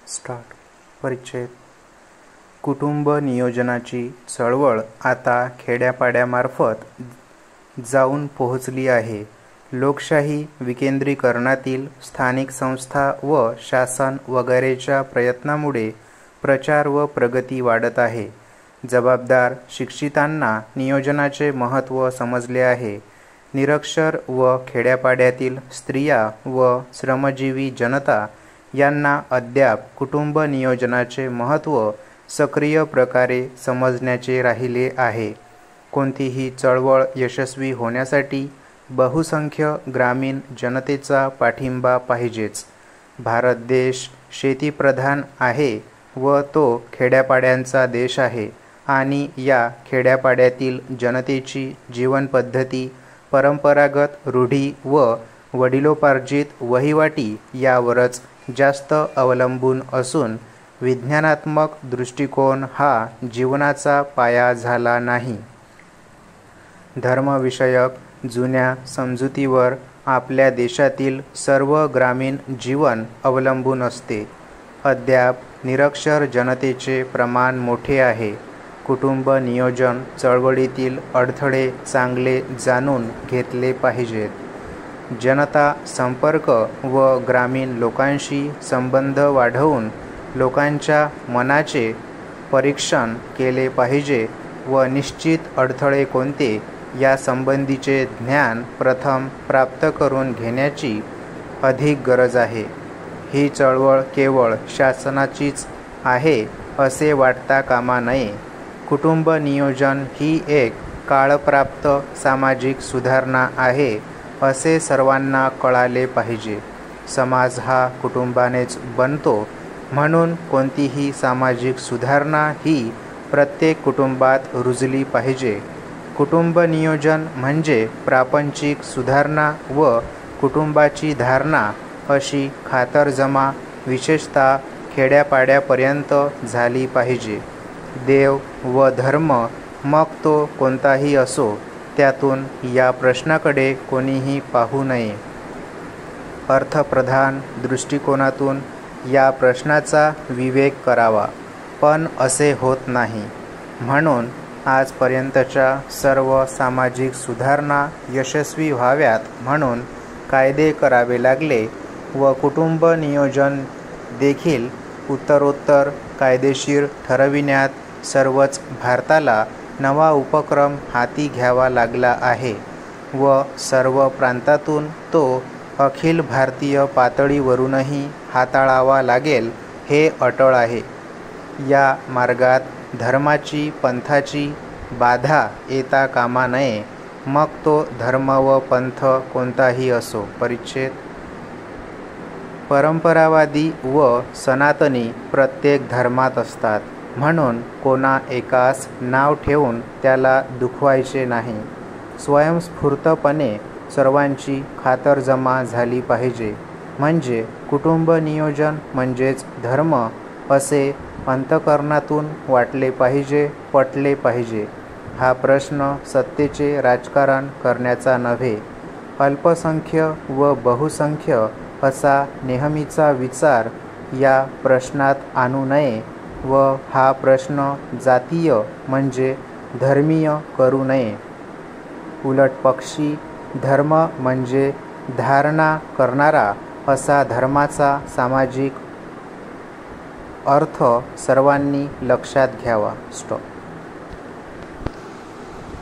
Start. परिच्छेद. कुटुंब नियोजनाची चळवळ आता खेड्यापाड्यामार्फत जाऊन पोहोचली आहे. लोकशाही विकेंद्रीकरणातील स्थानिक संस्था व शासन वगैरेच्या प्रयत्नामुळे प्रचार व प्रगती वाढत आहे. जबाबदार शिक्षितांना नियोजनाचे महत्त्व समजले आहे. निरक्षर व खेड्यापाड्यातील स्त्रिया व श्रमजीवी जनता यांना अद्याप कुटुंब नियोजनाचे महत्त्व सक्रिय प्रकारे समजण्याचे राहिले आहे. कोणतीही चळवळ यशस्वी होण्यासाठी बहुसंख्य ग्रामीण जनतेचा पाठिंबा पाहिजेच. भारत देश शेतीप्रधान आहे व तो खेड्यापाड्यांचा देश आहे आणि या खेड्यापाड्यातील जनतेची जीवनपद्धती परंपरागत रूढी व वडिलोपार्जित वहिवाटी यावरच जास्त अवलंबून असून विज्ञानात्मक दृष्टिकोन हा जीवनाचा पाया झाला नाही. धर्मविषयक जुन्या समजुतीवर आपल्या देशातील सर्व ग्रामीण जीवन अवलंबून असते. अद्याप निरक्षर जनतेचे प्रमाण मोठे आहे. कुटुंब नियोजन चळवळीतील अडथळे चांगले जाणून घेतले पाहिजेत. जनता संपर्क व ग्रामीण लोकांशी संबंध वाढवून लोकांच्या मनाचे परीक्षण केले पाहिजे व निश्चित अडथळे कोणते यासंबंधीचे ज्ञान प्रथम प्राप्त करून घेण्याची अधिक गरज आहे. ही चळवळ केवळ शासनाचीच आहे असे वाटता कामा नये. कुटुंब नियोजन ही एक काळप्राप्त सामाजिक सुधारणा आहे असे सर्वांना कळाले पाहिजे. समाज हा कुटुंबानेच बनतो म्हणून कोणतीही सामाजिक सुधारणा ही प्रत्येक कुटुंबात रुजली पाहिजे. कुटुंब नियोजन म्हणजे प्रापंचिक सुधारणा व कुटुंबाची धारणा अशी खातरजमा विशेषतः खेड्यापाड्यापर्यंत झाली पाहिजे. देव व धर्म मग तो कोणताही असो त्यातून या प्रश्नाकडे कोणीही पाहू नये. अर्थप्रधान दृष्टिकोनातून या प्रश्नाचा विवेक करावा, पण असे होत नाही. म्हणून आजपर्यंतच्या सर्व सामाजिक सुधारणा यशस्वी व्हाव्यात म्हणून कायदे करावे लागले व कुटुंब नियोजन देखील उत्तरोत्तर कायदेशीर ठरविण्यात सर्वच भारताला नवा उपक्रम हाती घ्यावा लागला आहे व सर्व प्रांतातून तो अखिल भारतीय पातळीवरूनही हाताळावा लागेल हे अटळ आहे. या मार्गात धर्माची पंथाची बाधा येता कामा नये, मग तो धर्म व पंथ कोणताही असो. परिच्छेद. परंपरावादी व सनातनी प्रत्येक धर्मात असतात म्हणून कोणा एकास नाव ठेवून त्याला दुखवायचे नाही. स्वयंस्फूर्तपणे सर्वांची खातरजमा झाली पाहिजे. म्हणजे कुटुंब नियोजन म्हणजेच धर्म असे अंतःकरणातून वाटले पाहिजे, पटले पाहिजे. हा प्रश्न सत्तेचे राजकारण करण्याचा नव्हे. अल्पसंख्य व बहुसंख्य असा नेहमीचा विचार या प्रश्नात आणू नये व हा प्रश्न जातीय म्हणजे धर्मीय करू नये. उलटपक्षी धर्म म्हणजे धारणा करणारा असा धर्माचा सामाजिक अर्थ सर्वांनी लक्षात घ्यावा. स्टॉप.